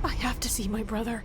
I have to see my brother.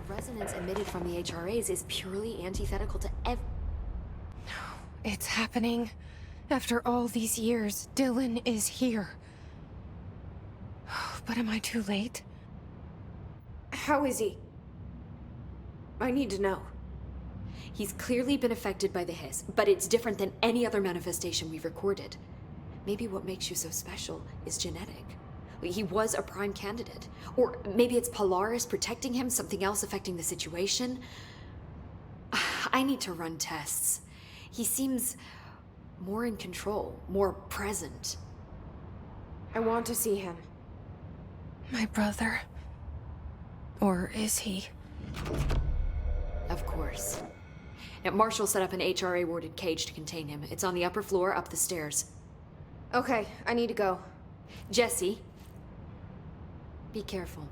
Resonance emitted from the HRAs is purely antithetical to It's happening. After all these years, Dylan is here. But am I too late? How is he? I need to know. He's clearly been affected by the hiss, but it's different than any other manifestation we've recorded. Maybe what makes you so special is genetic. He was a prime candidate. Or maybe it's Polaris protecting him, something else affecting the situation. I need to run tests. He seems more in control, more present. I want to see him. My brother? Or is he? Of course. Now, Marshall set up an HRA-warded cage to contain him. It's on the upper floor, up the stairs. Okay, I need to go. Jesse, be careful.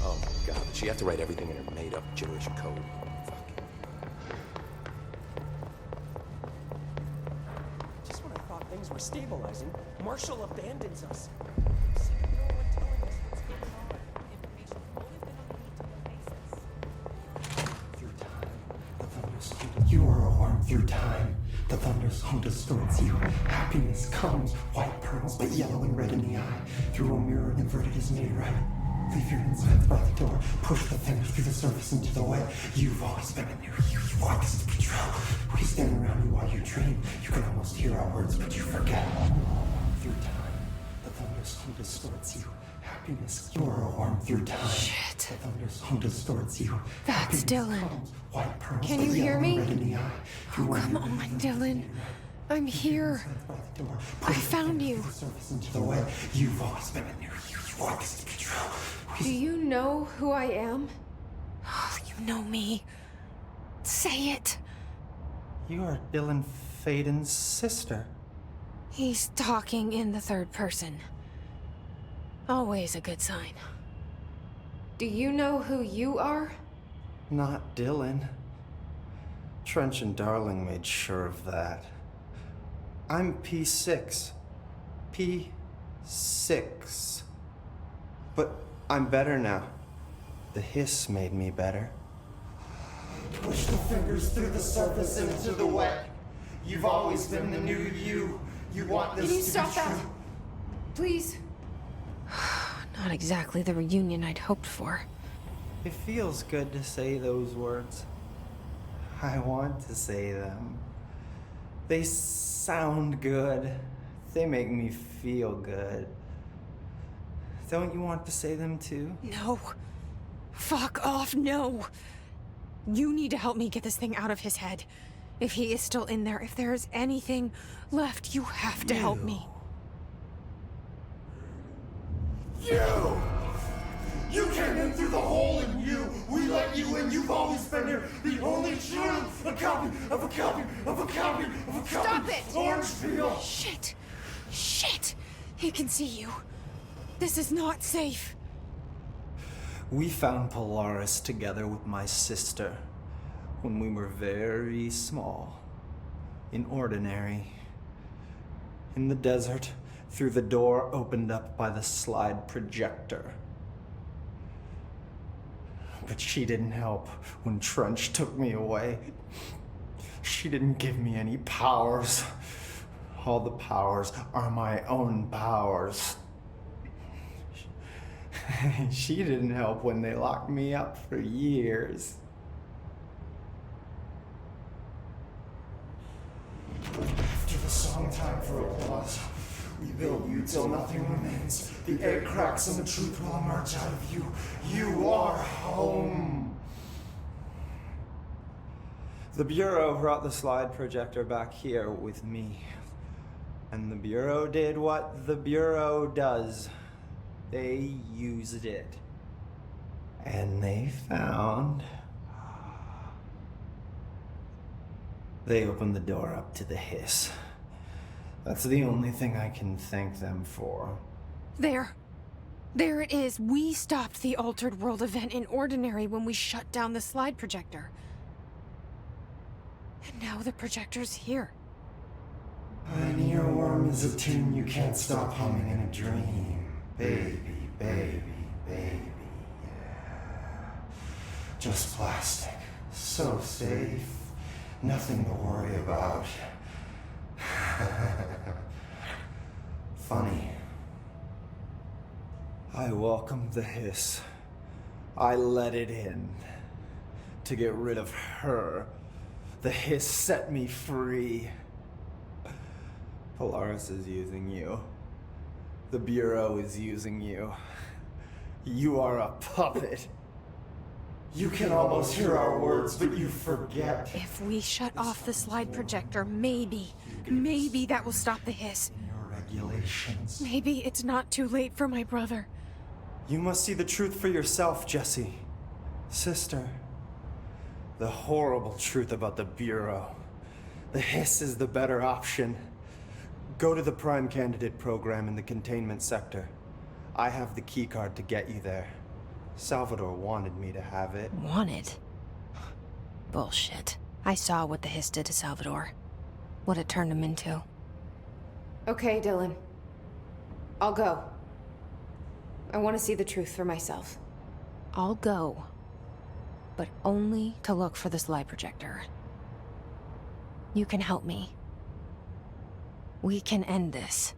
Oh my god, did she have to write everything in her made-up gibberish code? Fuck. Just when I thought things were stabilizing, Marshall abandons us. You are a worm through time. The thunder's home distorts you. Happiness comes, white pearls, but yellow and red in the eye. Through a mirror inverted is made right. Leave your insides by the door. Push the fingers through the surface into the way. You've always been in there. You want this to be true. We stand around you while you dream. You can almost hear our words, but you forget. Through time, the thunder's home distorts you. Happiness, you are a worm through time. Shit. The thunder's home distorts you. That's Happiness Dylan. comes, white pearls, Can but you hear yellow and me? red in the eye. Through a Come mirror on, inverted Dylan. I'm here. I found you. Into the way. You've always been in there. You want this to be true. Do you know who I am? Oh, you know me. Say it. You are Dylan Faden's sister. He's talking in the third person. Always a good sign. Do you know who you are? Not Dylan. Trench and Darling made sure of that. I'm P6. P6. But I'm better now. The hiss made me better. Push the fingers through the surface into the wet. You've always been the new you. You want this Can you to stop be that? true. Please. Not exactly the reunion I'd hoped for. It feels good to say those words. I want to say them. They sound good. They make me feel good. Don't you want to say them too? No. Fuck off, no. You need to help me get this thing out of his head. If he is still in there, if there is anything left, you have to help me. You! You came in through the hole in you! We let you in, you've always been here! The only truth! A copy of a copy of a copy of a copy! Stop it! Orange peel! Shit. Shit. He can see you. This is not safe. We found Polaris together with my sister when we were very small, in Ordinary, in the desert, through the door opened up by the slide projector. But she didn't help when Trench took me away. She didn't give me any powers. All the powers are my own powers. She didn't help when they locked me up for years. After the song time for applause, we build you till nothing remains. The egg cracks and the truth will emerge out of you. You are home. The Bureau brought the slide projector back here with me. And the Bureau did what the Bureau does. They used it. And they found... They opened the door up to the hiss. That's the only thing I can thank them for. There. There it is. We stopped the Altered World event in Ordinary when we shut down the slide projector. And now the projector's here. An earworm is a tune you can't stop humming in a dream. Baby, baby, baby, yeah. Just plastic. So safe. Nothing to worry about. Funny. I welcomed the hiss. I let it in. To get rid of her. The hiss set me free. Polaris is using you. The Bureau is using you. You are a puppet. You can almost hear our words, but you forget. If we shut off the slide projector, maybe that will stop the hiss. Your regulations. Maybe it's not too late for my brother. You must see the truth for yourself, Jesse. Sister. The horrible truth about the Bureau. The hiss is the better option. Go to the Prime Candidate program in the containment sector. I have the keycard to get you there. Salvador wanted me to have it. Wanted? Bullshit. I saw what the hiss did to Salvador. What it turned him into. Okay, Dylan. I'll go. I want to see the truth for myself. I'll go. But only to look for the slide projector. You can help me. We can end this.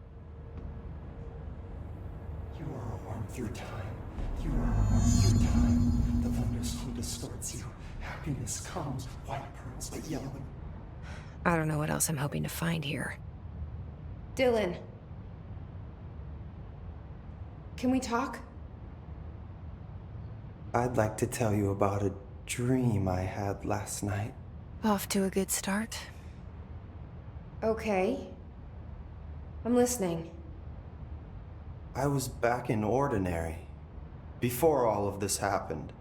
You are a worm through time. You are a worm through time. The thunderstorm distorts you. Happiness comes, white pearls, but yellow. I don't know what else I'm hoping to find here. Dylan. Can we talk? I'd like to tell you about a dream I had last night. Off to a good start. Okay. I'm listening. I was back in Ordinary, before all of this happened.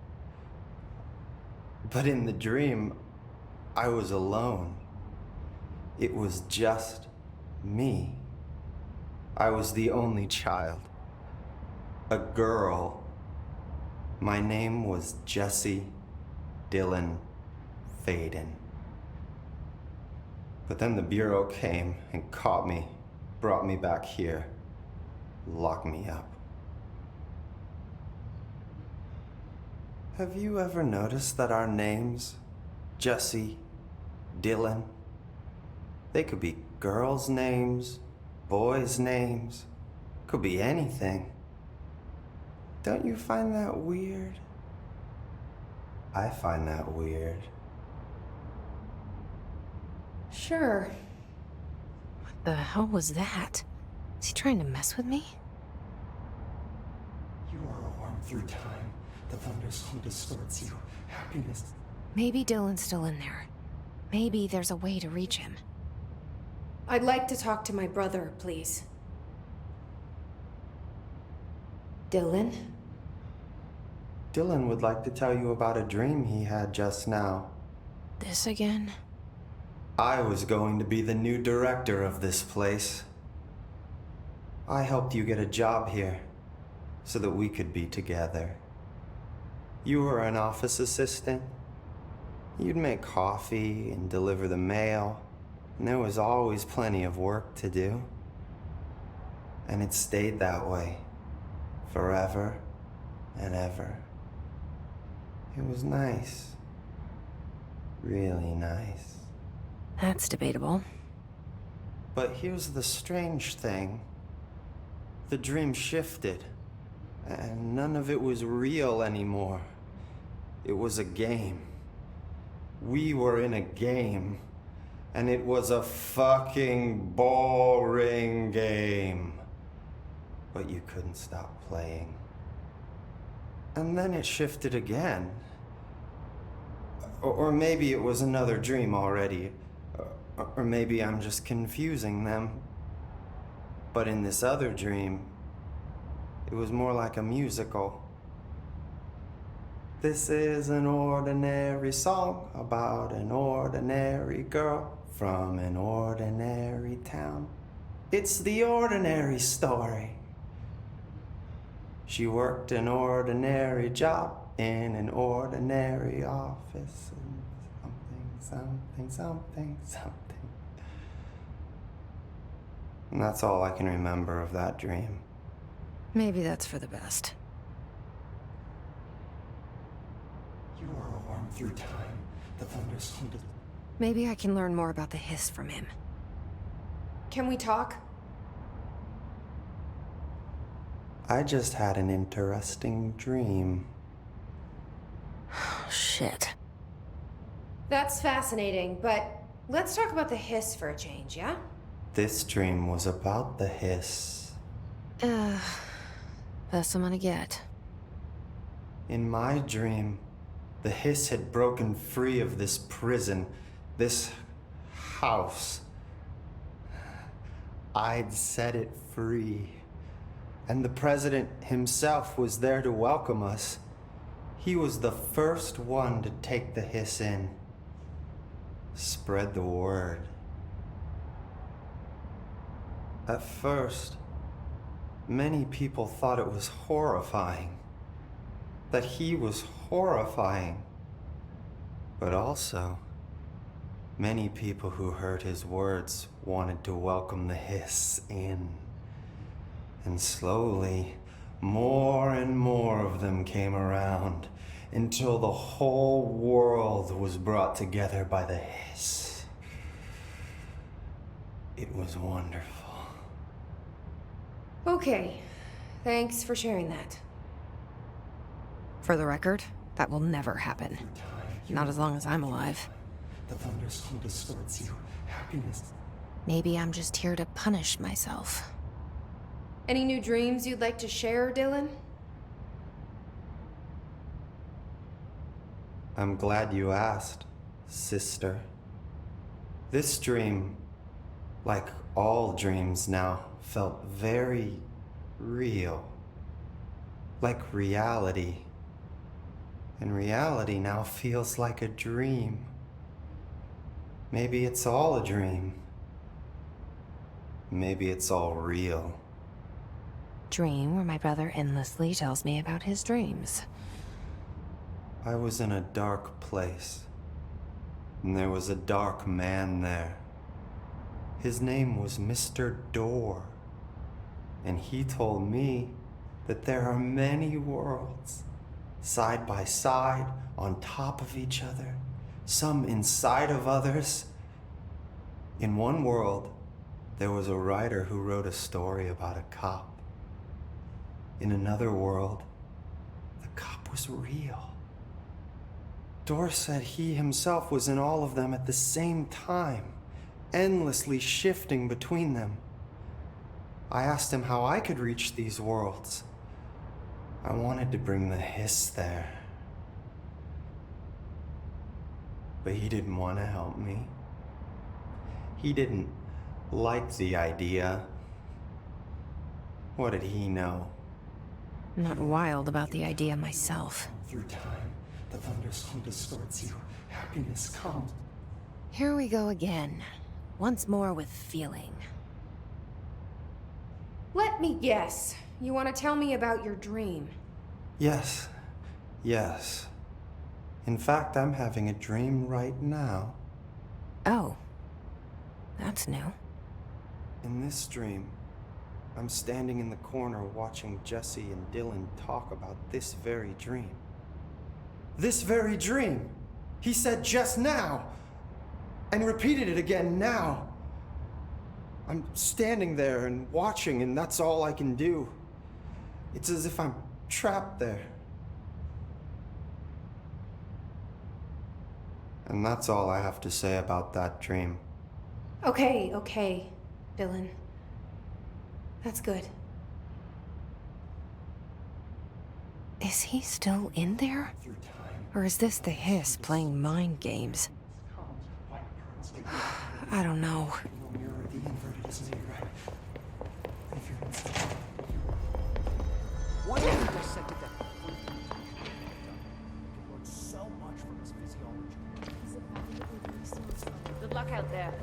But in the dream, I was alone. It was just me. I was the only child. A girl. My name was Jesse Faden. But then the Bureau came and caught me, brought me back here, locked me up. Have you ever noticed that our names, Jesse, Dylan, they could be girls' names, boys' names, could be anything. Don't you find that weird? I find that weird. Sure. What the hell was that? Is he trying to mess with me? You are a worm through time. The thunderstorm distorts you. Happiness. Maybe Dylan's still in there. Maybe there's a way to reach him. I'd like to talk to my brother, please. Dylan? Dylan would like to tell you about a dream he had just now. This again? I was going to be the new director of this place. I helped you get a job here so that we could be together. You were an office assistant. You'd make coffee and deliver the mail, and there was always plenty of work to do. And it stayed that way, forever and ever. It was nice. Really nice. That's debatable. But here's the strange thing. The dream shifted, and none of it was real anymore. It was a game. We were in a game, and it was a fucking boring game. But you couldn't stop playing. And then it shifted again. Or maybe it was another dream already. Or maybe I'm just confusing them. But in this other dream, it was more like a musical. This is an ordinary song about an ordinary girl from an ordinary town. It's the ordinary story. She worked an ordinary job in an ordinary office. And something. And that's all I can remember of that dream. Maybe that's for the best. You are a worm through time. The thunderstorm. Maybe I can learn more about the hiss from him. Can we talk? I just had an interesting dream. Shit. That's fascinating, but let's talk about the hiss for a change, yeah? This dream was about the hiss. Best I'm gonna get. In my dream, the hiss had broken free of this prison, this house. I'd set it free. And the president himself was there to welcome us. He was the first one to take the hiss in. Spread the word. At first, many people thought it was horrifying. That he was horrifying. But also, many people who heard his words wanted to welcome the hiss in. And slowly, more and more of them came around until the whole world was brought together by the hiss. It was wonderful. Okay. Thanks for sharing that. For the record, that will never happen. Not as long as I'm alive. The thunderstorm distorts you. Happiness. Maybe I'm just here to punish myself. Any new dreams you'd like to share, Dylan? I'm glad you asked, sister. This dream, like all dreams now, felt very real. Like reality. And reality now feels like a dream. Maybe it's all a dream. Maybe it's all real. Dream where my brother endlessly tells me about his dreams. I was in a dark place, and there was a dark man there. His name was Mr. Door, and he told me that there are many worlds, side by side, on top of each other, some inside of others. In one world, there was a writer who wrote a story about a cop. In another world, the cop was real. Door said he himself was in all of them at the same time, endlessly shifting between them. I asked him how I could reach these worlds. I wanted to bring the hiss there. But he didn't want to help me. He didn't like the idea. What did he know? I'm not wild about the idea myself. Through time, the thunderstorm distorts you. Happiness comes. Here we go again. Once more with feeling. Let me guess. You want to tell me about your dream? Yes. Yes. In fact, I'm having a dream right now. Oh. That's new. In this dream, I'm standing in the corner watching Jesse and Dylan talk about this very dream. This very dream! He said just now! And repeated it again now! I'm standing there and watching, and that's all I can do. It's as if I'm trapped there. And that's all I have to say about that dream. Okay, Dylan. That's good. Is he still in there? Or is this the hiss playing mind games? I don't know. Why don't we dissect it that we can learn so much from his physiology. Good luck out there.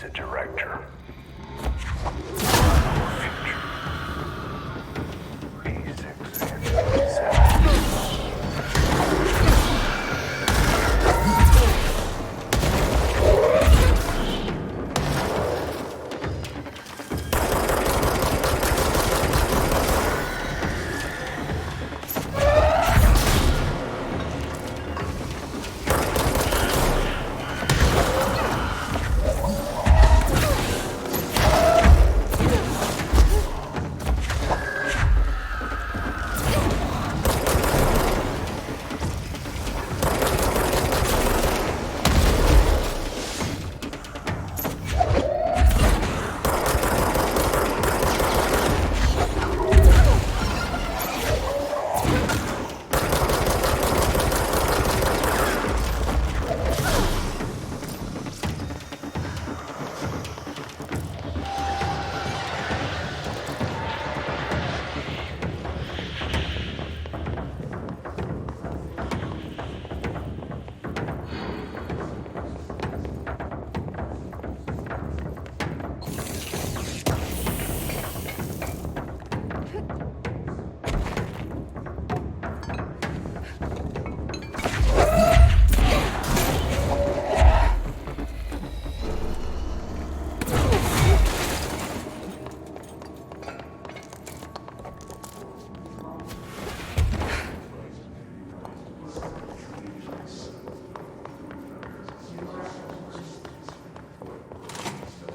needs a director.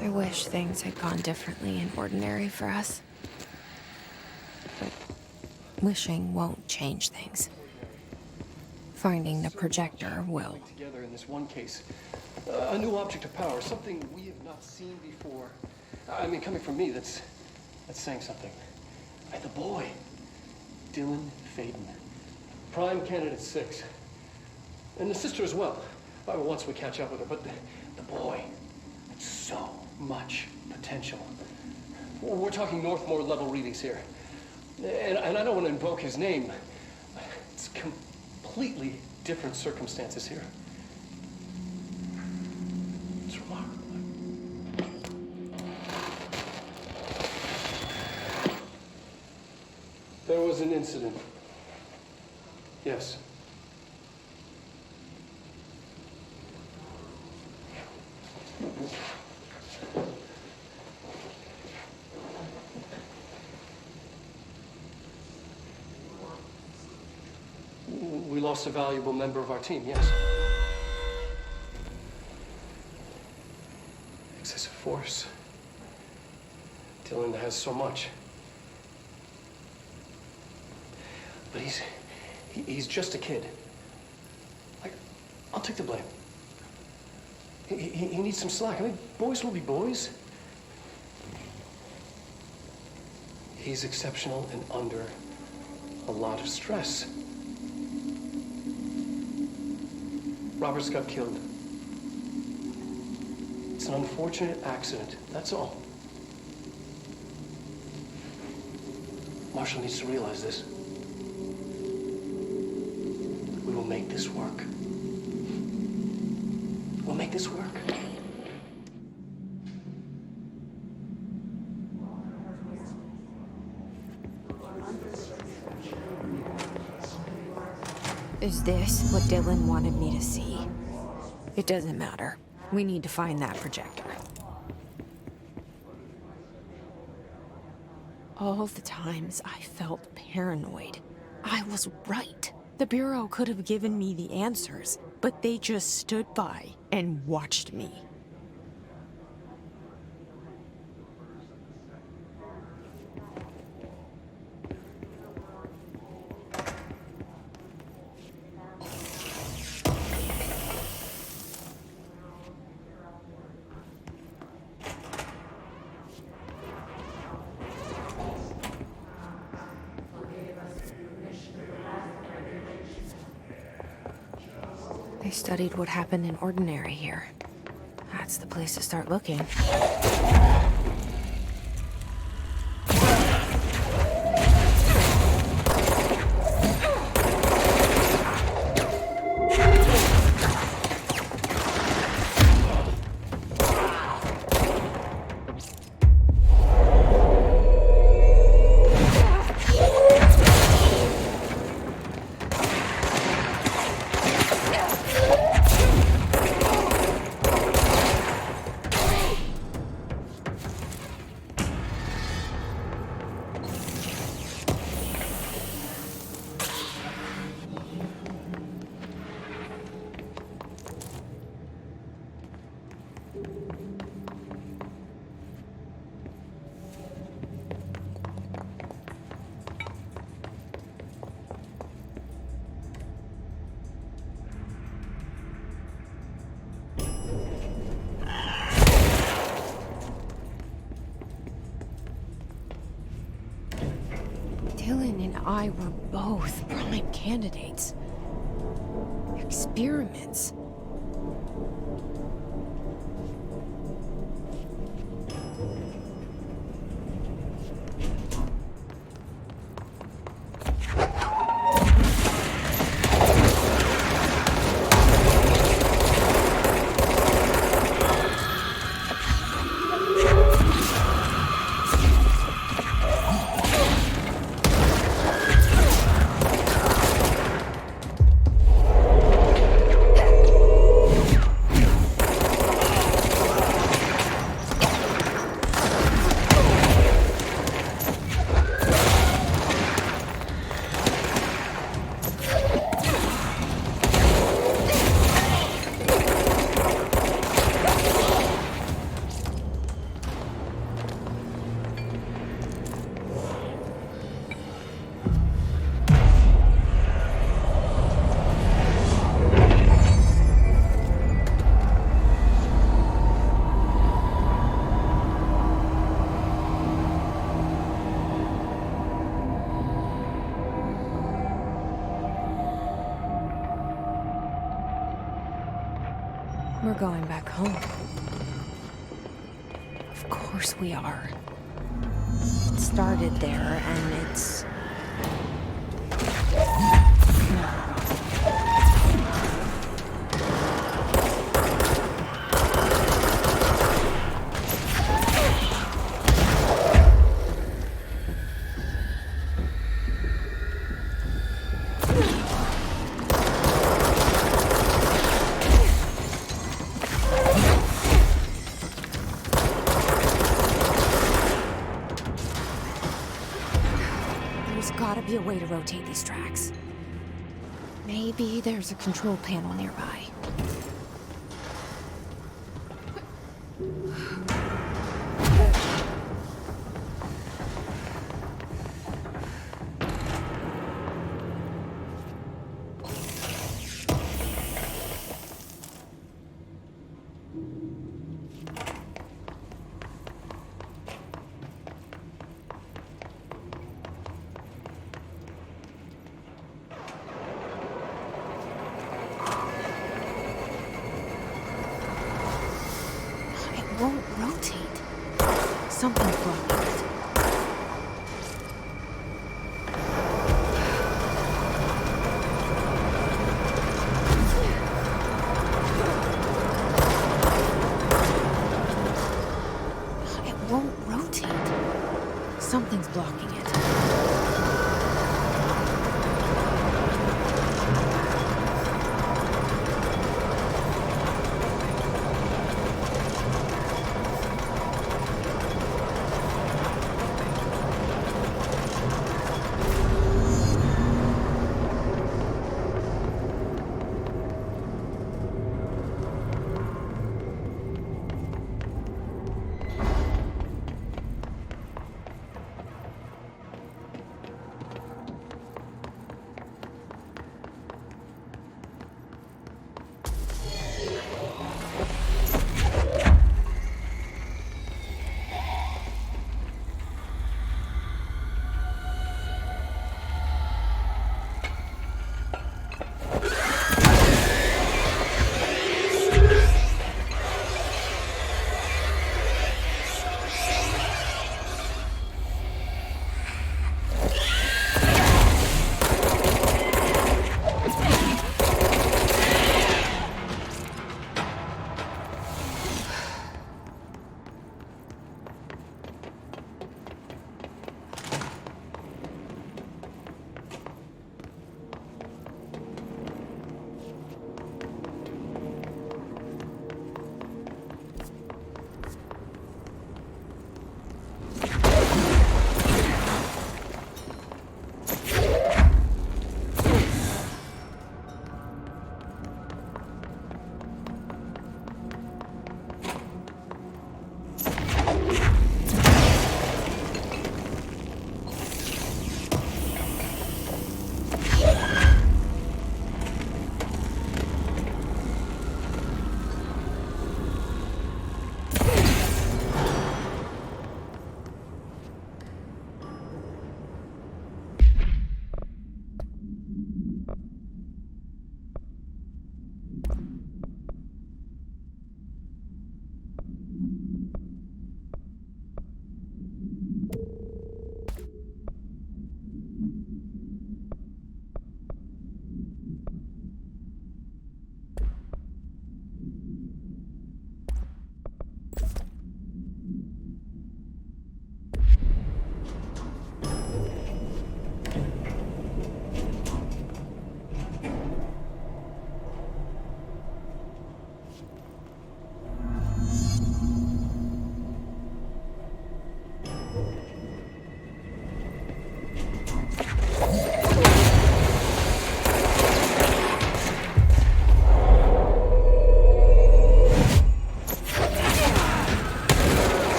I wish things had gone differently in ordinary for us. But wishing won't change things. Finding the projector will. Together in this one case, a new object of power, something we have not seen before. I mean, coming from me, that's saying something. The boy, Dylan Faden, prime candidate 6, and the sister as well. Once we catch up with her, but the boy, so much potential. We're talking Northmore level readings here, and I don't want to invoke his name. It's completely different circumstances here. It's remarkable. There was an incident. Yes. We lost a valuable member of our team, yes. Excessive force. Dylan has so much. But he's just a kid. I'll take the blame. He needs some slack. I mean, boys will be boys. He's exceptional and under a lot of stress. Robert's got killed. It's an unfortunate accident, that's all. Marshall needs to realize this. We will make this work. We'll make this work. Is this what Dylan wanted me to see? It doesn't matter. We need to find that projector. All the times I felt paranoid, I was right. The Bureau could have given me the answers, but they just stood by and watched me. They studied what happened in Ordinary here. That's the place to start looking. I were both prime candidates. Experiments. We're going back home. Of course we are. It started there, and it's... There's gotta be a way to rotate these tracks. Maybe there's a control panel nearby. It won't rotate. Something's blocking it. It won't rotate. Something's blocking it.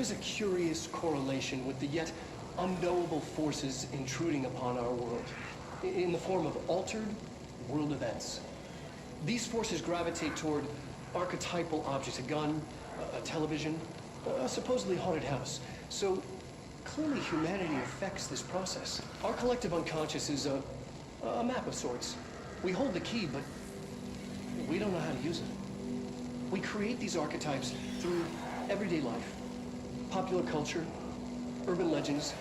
There's a curious correlation with the yet unknowable forces intruding upon our world in the form of altered world events. These forces gravitate toward archetypal objects, a gun, a television, a supposedly haunted house. So clearly humanity affects this process. Our collective unconscious is a map of sorts. We hold the key, but we don't know how to use it. We create these archetypes through everyday life, popular culture, urban legends,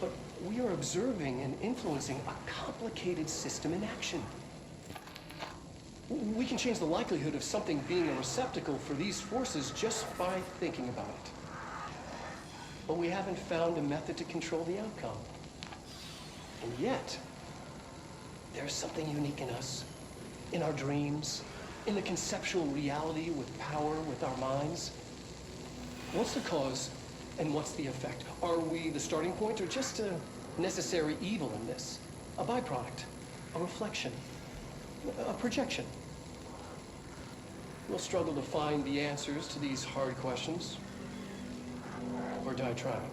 but we are observing and influencing a complicated system in action. We can change the likelihood of something being a receptacle for these forces just by thinking about it. But we haven't found a method to control the outcome. And yet, there's something unique in us, in our dreams, in the conceptual reality with power with our minds. What's the cause and what's the effect? Are we the starting point or just a necessary evil in this? A byproduct, a reflection, a projection? We'll struggle to find the answers to these hard questions, or die trying.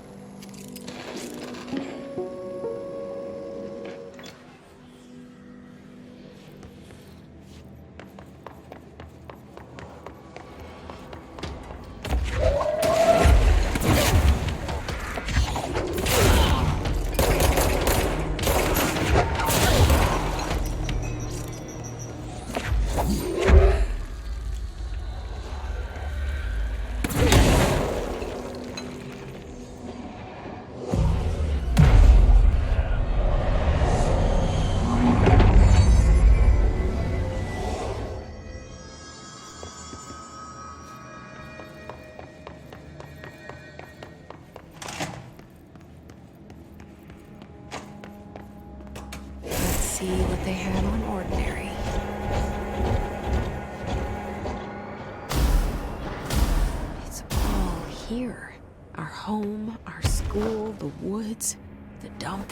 See what they had on ordinary. It's all here. Our home, our school, the woods, the dump.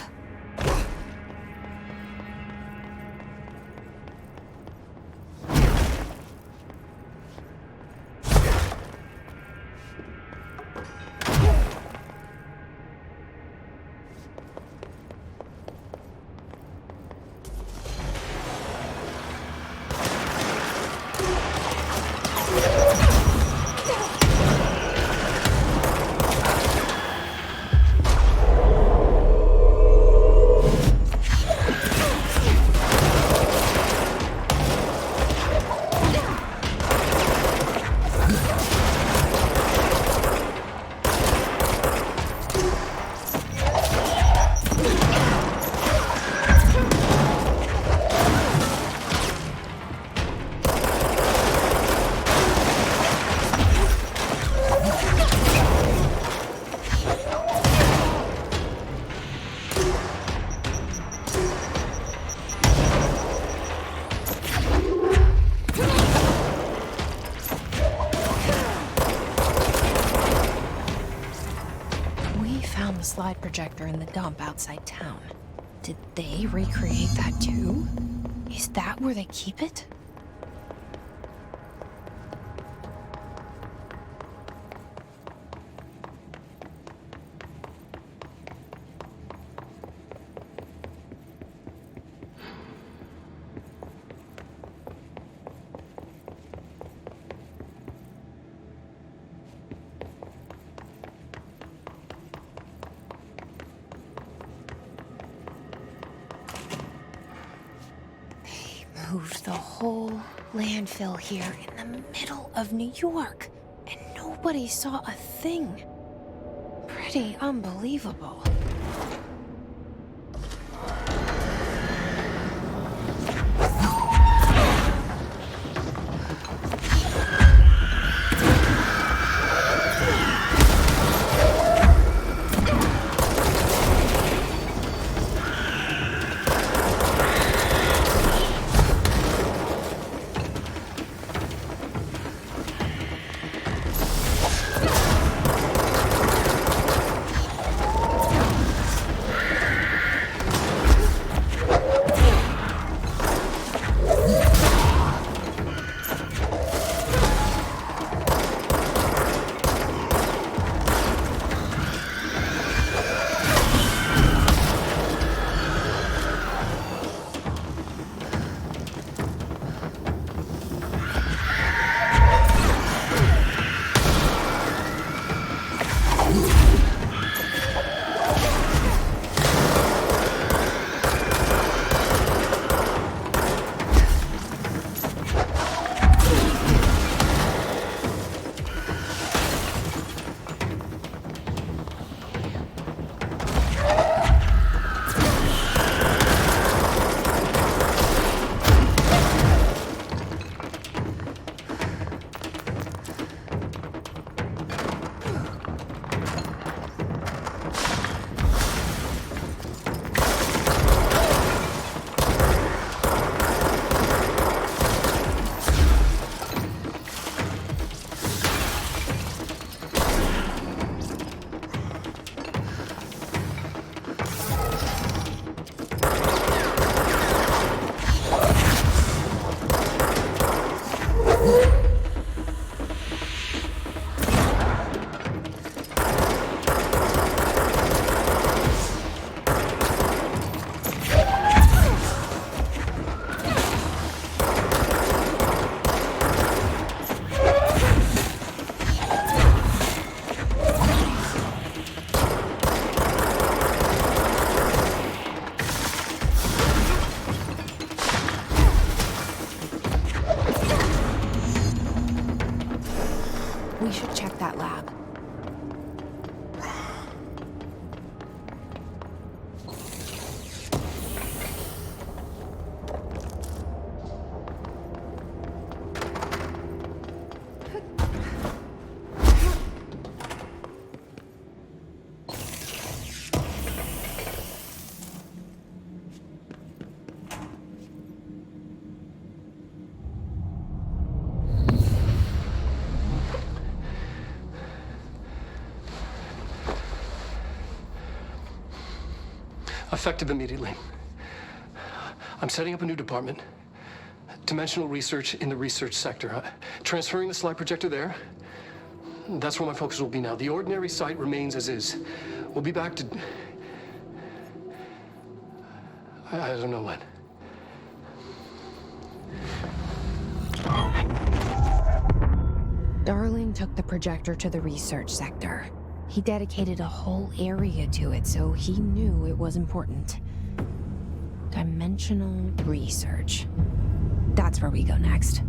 The slide projector in the dump outside town. Did they recreate that too? Is that where they keep it? Moved the whole landfill here in the middle of New York, and nobody saw a thing. Pretty unbelievable. Effective immediately. I'm setting up a new department. Dimensional research in the research sector. Transferring the slide projector there. That's where my focus will be now. The ordinary site remains as is. We'll be back to... I don't know when. Darling took the projector to the research sector. He dedicated a whole area to it, so he knew it was important. Dimensional research. That's where we go next.